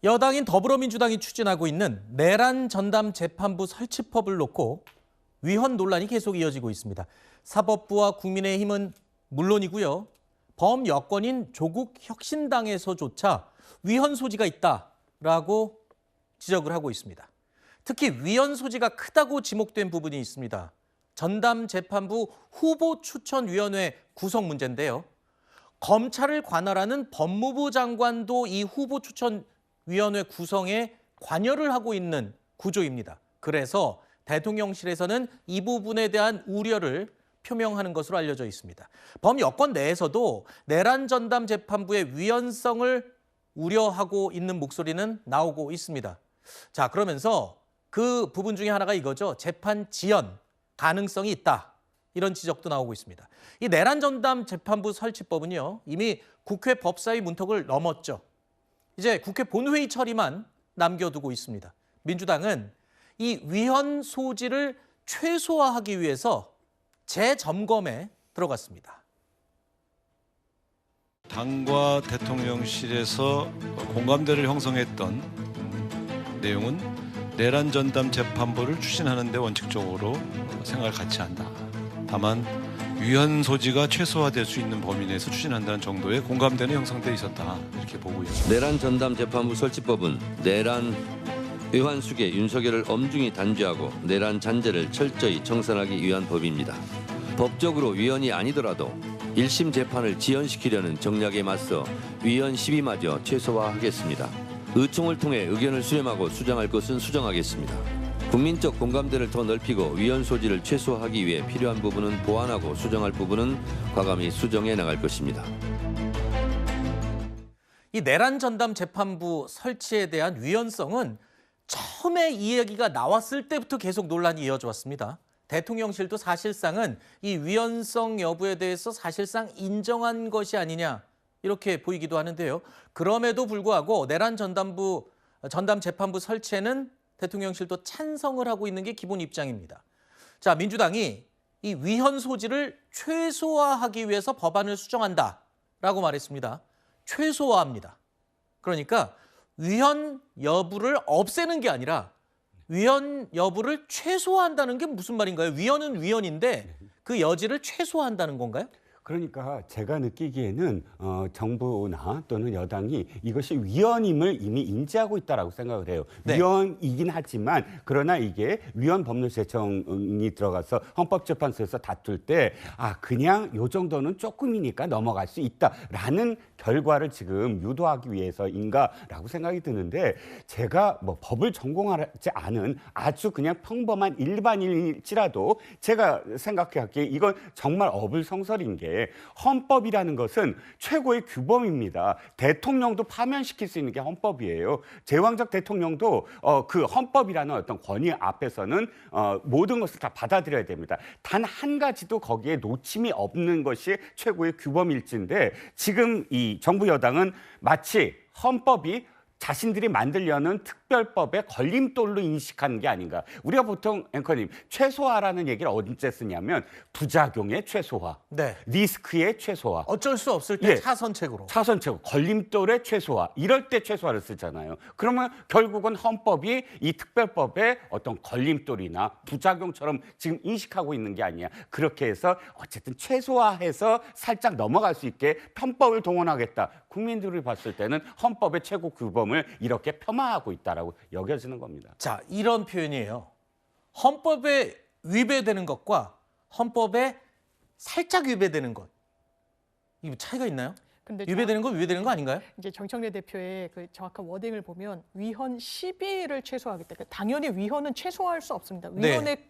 여당인 더불어민주당이 추진하고 있는 내란 전담 재판부 설치법을 놓고 위헌 논란이 계속 이어지고 있습니다. 사법부와 국민의힘은 물론이고요. 범여권인 조국 혁신당에서조차 위헌 소지가 있다라고 지적을 하고 있습니다. 특히 위헌 소지가 크다고 지목된 부분이 있습니다. 전담 재판부 후보 추천위원회 구성 문제인데요. 검찰을 관할하는 법무부 장관도 이 후보 추천위원회 구성에 관여를 하고 있는 구조입니다. 그래서 대통령실에서는 이 부분에 대한 우려를 표명하는 것으로 알려져 있습니다. 범여권 내에서도 내란 전담 재판부의 위헌성을 우려하고 있는 목소리는 나오고 있습니다. 자, 그러면서 그 부분 중에 하나가 이거죠. 재판 지연 가능성이 있다. 이런 지적도 나오고 있습니다. 이 내란 전담 재판부 설치법은요. 이미 국회 법사위 문턱을 넘었죠. 이제 국회 본회의 처리만 남겨두고 있습니다. 민주당은 이 위헌 소지를 최소화하기 위해서 재점검에 들어갔습니다. 당과 대통령실에서 공감대를 형성했던 내용은 내란 전담 재판부를 추진하는 데 원칙적으로 생각을 같이 한다. 다만 위헌 소지가 최소화될 수 있는 범위 내에서 추진한다는 정도의 공감대는 형성돼 있었다. 이렇게 보고 있습니다. 내란 전담 재판부 설치법은 내란 의환 수계 윤석열을 엄중히 단죄하고 내란 잔재를 철저히 청산하기 위한 법입니다. 법적으로 위헌이 아니더라도 1심 재판을 지연시키려는 정략에 맞서 위헌 시비마저 최소화하겠습니다. 의총을 통해 의견을 수렴하고 수정할 것은 수정하겠습니다. 국민적 공감대를 더 넓히고 위헌 소지를 최소화하기 위해 필요한 부분은 보완하고 수정할 부분은 과감히 수정해 나갈 것입니다. 이 내란 전담 재판부 설치에 대한 위헌성은 처음에 이 얘기가 나왔을 때부터 계속 논란이 이어져 왔습니다. 대통령실도 사실상은 이 위헌성 여부에 대해서 사실상 인정한 것이 아니냐 이렇게 보이기도 하는데요. 그럼에도 불구하고 내란 전담 재판부 설치에는 대통령실도 찬성을 하고 있는 게 기본 입장입니다. 자, 민주당이 이 위헌 소지를 최소화하기 위해서 법안을 수정한다라고 말했습니다. 최소화합니다. 그러니까 위헌 여부를 없애는 게 아니라 위헌 여부를 최소화한다는 게 무슨 말인가요? 위헌은 위헌인데 그 여지를 최소화한다는 건가요? 그러니까 제가 느끼기에는 정부나 또는 여당이 이것이 위헌임을 이미 인지하고 있다라고 생각을 해요. 네. 위헌이긴 하지만 그러나 이게 위헌 법률 제정이 들어가서 헌법재판소에서 다툴 때 그냥 요 정도는 조금이니까 넘어갈 수 있다라는 결과를 지금 유도하기 위해서인가라고 생각이 드는데 제가 뭐 법을 전공하지 않은 아주 그냥 평범한 일반인일지라도 제가 생각하기에 이건 정말 어불성설인 게 헌법이라는 것은 최고의 규범입니다. 대통령도 파면시킬 수 있는 게 헌법이에요. 제왕적 대통령도 그 헌법이라는 어떤 권위 앞에서는 모든 것을 다 받아들여야 됩니다. 단 한 가지도 거기에 놓침이 없는 것이 최고의 규범일진데 지금 이 정부 여당은 마치 헌법이 자신들이 만들려는 특별법의 걸림돌로 인식하는 게 아닌가. 우리가 보통 앵커님 최소화라는 얘기를 언제 쓰냐면 부작용의 최소화, 네. 리스크의 최소화. 어쩔 수 없을 때 차선책으로. 차선책으로 걸림돌의 최소화. 이럴 때 최소화를 쓰잖아요. 그러면 결국은 헌법이 이 특별법의 어떤 걸림돌이나 부작용처럼 지금 인식하고 있는 게 아니야. 그렇게 해서 어쨌든 최소화해서 살짝 넘어갈 수 있게 편법을 동원하겠다. 국민들이 봤을 때는 헌법의 최고 규범을 이렇게 폄하하고 있다라고 여겨지는 겁니다. 자, 이런 표현이에요. 헌법에 위배되는 것과 헌법에 살짝 위배되는 것. 이거 차이가 있나요? 근데 위배되는 건 위배되는 거 아닌가요? 이제 정청래 대표의 그 정확한 워딩을 보면 위헌 시비를 최소화하겠다. 그러니까 당연히 위헌은 최소화할 수 없습니다. 위헌의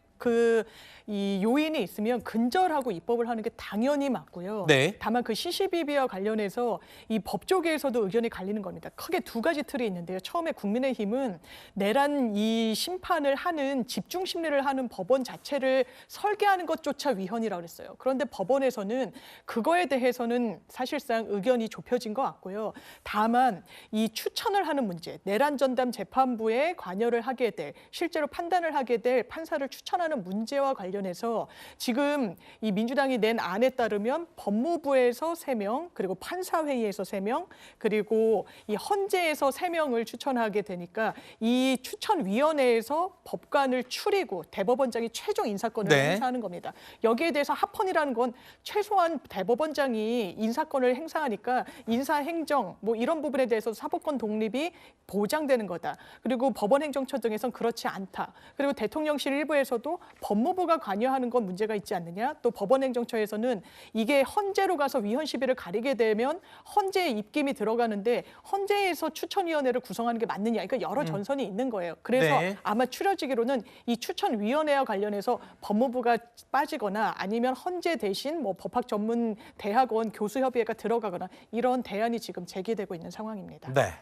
이 요인이 있으면 근절하고 입법을 하는 게 당연히 맞고요. 네. 다만 그 시시비비와 관련해서 이 법조계에서도 의견이 갈리는 겁니다. 크게 두 가지 틀이 있는데요. 처음에 국민의힘은 내란 이 심판을 하는 집중 심리를 하는 법원 자체를 설계하는 것조차 위헌이라고 그랬어요. 그런데 법원에서는 그거에 대해서는 사실상 의견이 좁혀진 것 같고요. 다만 이 추천을 하는 문제, 내란 전담 재판부에 관여를 하게 될, 실제로 판단을 하게 될 판사를 추천하는 해결하는 문제와 관련해서 지금 이 민주당이 낸 안에 따르면 법무부에서 3명, 그리고 판사회의에서 3명, 그리고 이 헌재에서 3명을 추천하게 되니까 이 추천위원회에서 법관을 추리고 대법원장이 최종 인사권을 네. 행사하는 겁니다. 여기에 대해서 합헌이라는 건 최소한 대법원장이 인사권을 행사하니까 인사행정 뭐 이런 부분에 대해서 사법권 독립이 보장되는 거다. 그리고 법원행정처 등에선 그렇지 않다. 그리고 대통령실 일부에서도 법무부가 관여하는 건 문제가 있지 않느냐. 또 법원행정처에서는 이게 헌재로 가서 위헌 시비를 가리게 되면 헌재에 입김이 들어가는데 헌재에서 추천위원회를 구성하는 게 맞느냐. 그러니까 여러 전선이 있는 거예요. 그래서 네. 아마 추려지기로는 이 추천위원회와 관련해서 법무부가 빠지거나 아니면 헌재 대신 뭐 법학전문대학원 교수협의회가 들어가거나 이런 대안이 지금 제기되고 있는 상황입니다. 네.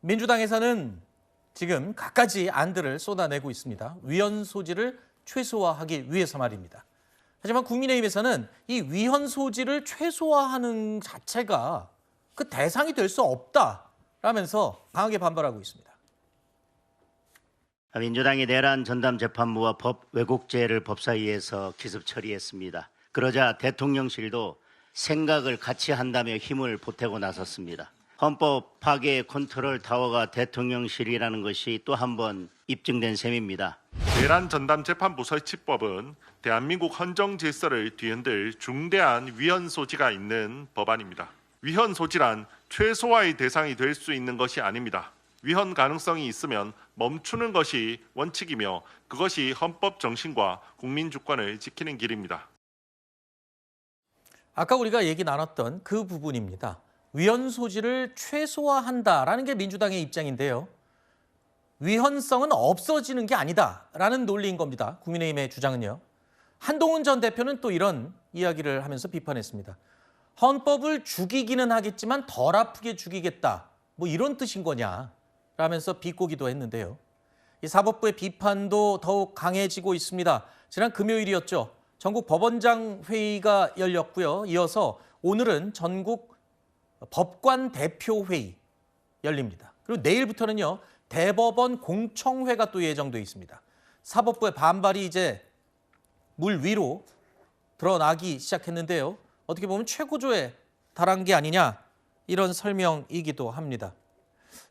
민주당에서는 지금 갖가지 안들을 쏟아내고 있습니다. 위헌 소지를 최소화하기 위해서 말입니다. 하지만 국민의힘에서는 이 위헌 소지를 최소화하는 자체가 그 대상이 될 수 없다라면서 강하게 반발하고 있습니다. 민주당이 내란 전담 재판부와 법 왜곡죄를 법사위에서 기습 처리했습니다. 그러자 대통령실도 생각을 같이 한다며 힘을 보태고 나섰습니다. 헌법 파괴의 컨트롤 타워가 대통령실이라는 것이 또 한 번 입증된 셈입니다. 내란 전담 재판부 설치법은 대한민국 헌정 질서를 뒤흔들 중대한 위헌 소지가 있는 법안입니다. 위헌 소지란 최소화의 대상이 될 수 있는 것이 아닙니다. 위헌 가능성이 있으면 멈추는 것이 원칙이며 그것이 헌법 정신과 국민 주권을 지키는 길입니다. 아까 우리가 얘기 나눴던 그 부분입니다. 위헌 소지를 최소화한다라는 게 민주당의 입장인데요. 위헌성은 없어지는 게 아니다라는 논리인 겁니다. 국민의힘의 주장은요. 한동훈 전 대표는 또 이런 이야기를 하면서 비판했습니다. 헌법을 죽이기는 하겠지만 덜 아프게 죽이겠다. 뭐 이런 뜻인 거냐 라면서 비꼬기도 했는데요. 이 사법부의 비판도 더욱 강해지고 있습니다. 지난 금요일이었죠. 전국 법원장 회의가 열렸고요. 이어서 오늘은 전국 법관 대표 회의 열립니다. 그리고 내일부터는요. 대법원 공청회가 또 예정돼 있습니다. 사법부의 반발이 이제 물 위로 드러나기 시작했는데요. 어떻게 보면 최고조에 달한 게 아니냐 이런 설명이기도 합니다.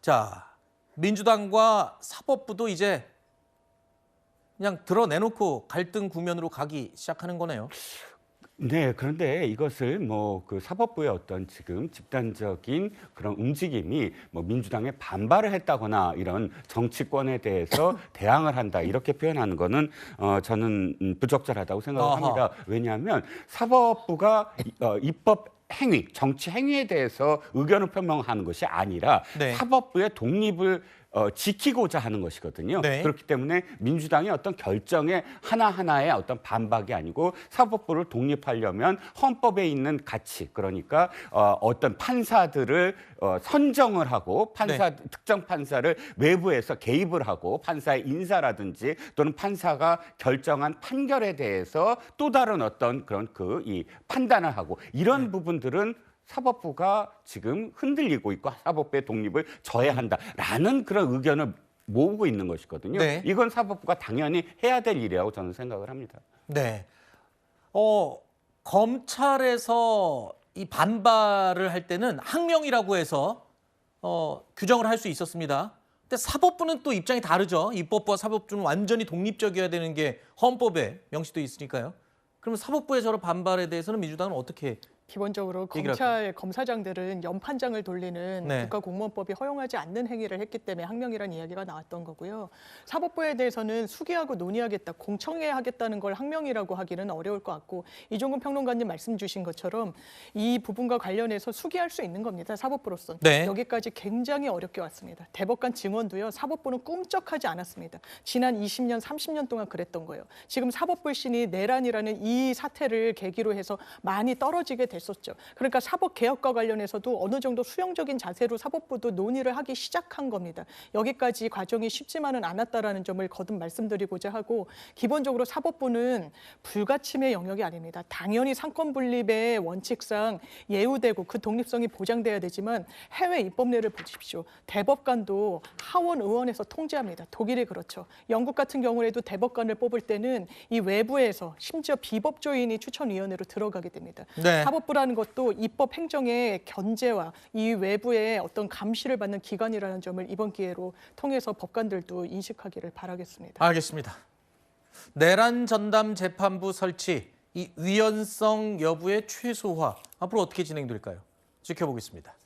자, 민주당과 사법부도 이제 그냥 드러내놓고 갈등 국면으로 가기 시작하는 거네요. 네, 그런데 이것을 뭐 그 사법부의 어떤 지금 집단적인 그런 움직임이 뭐 민주당에 반발을 했다거나 이런 정치권에 대해서 대항을 한다 이렇게 표현하는 거는 저는 부적절하다고 생각합니다. 왜냐하면 사법부가 입법 행위, 정치 행위에 대해서 의견을 표명하는 것이 아니라 네. 사법부의 독립을 지키고자 하는 것이거든요. 네. 그렇기 때문에 민주당의 어떤 결정에 하나하나의 어떤 반박이 아니고 사법부를 독립하려면 헌법에 있는 가치, 그러니까 어떤 판사들을 선정을 하고 특정 판사를 외부에서 개입을 하고 판사의 인사라든지 또는 판사가 결정한 판결에 대해서 또 다른 어떤 그런 이 판단을 하고 이런 부분들은 사법부가 지금 흔들리고 있고 사법부의 독립을 저해한다라는 그런 의견을 모으고 있는 것이거든요. 네. 이건 사법부가 당연히 해야 될 일이라고 저는 생각을 합니다. 네. 검찰에서 이 반발을 할 때는 항명이라고 해서 규정을 할 수 있었습니다. 근데 사법부는 또 입장이 다르죠. 입법부와 사법부는 완전히 독립적이어야 되는 게 헌법에 명시돼 있으니까요. 그럼 사법부의 저런 반발에 대해서는 민주당은 어떻게 기본적으로 얘기를 검찰 검사장들은 연판장을 돌리는 네. 국가공무원법이 허용하지 않는 행위를 했기 때문에 항명이라는 이야기가 나왔던 거고요. 사법부에 대해서는 수기하고 논의하겠다, 공청회 하겠다는 걸 항명이라고 하기는 어려울 것 같고 이종근 평론가님 말씀 주신 것처럼 이 부분과 관련해서 수기할 수 있는 겁니다. 사법부로서는. 네. 여기까지 굉장히 어렵게 왔습니다. 대법관 증언도요. 사법부는 꿈쩍하지 않았습니다. 지난 20년, 30년 동안 그랬던 거예요. 지금 사법불신이 내란이라는 이 사태를 계기로 해서 많이 떨어지게 됐었죠. 그러니까 사법 개혁과 관련해서도 어느 정도 수용적인 자세로 사법부도 논의를 하기 시작한 겁니다. 여기까지 과정이 쉽지만은 않았다라는 점을 거듭 말씀드리고자 하고, 기본적으로 사법부는 불가침의 영역이 아닙니다. 당연히 상권 분립의 원칙상 예우되고 그 독립성이 보장돼야 되지만 해외 입법례를 보십시오. 대법관도 하원 의원에서 통제합니다. 독일이 그렇죠. 영국 같은 경우에도 대법관을 뽑을 때는 이 외부에서 심지어 비법조인이 추천위원회로 들어가게 됩니다. 네. 사법부라는 것도 입법 행정의 견제와 이 외부의 어떤 감시를 받는 기관이라는 점을 이번 기회로 통해서 법관들도 인식하기를 바라겠습니다. 알겠습니다. 내란 전담 재판부 설치, 이 위헌성 여부의 최소화 앞으로 어떻게 진행될까요? 지켜보겠습니다.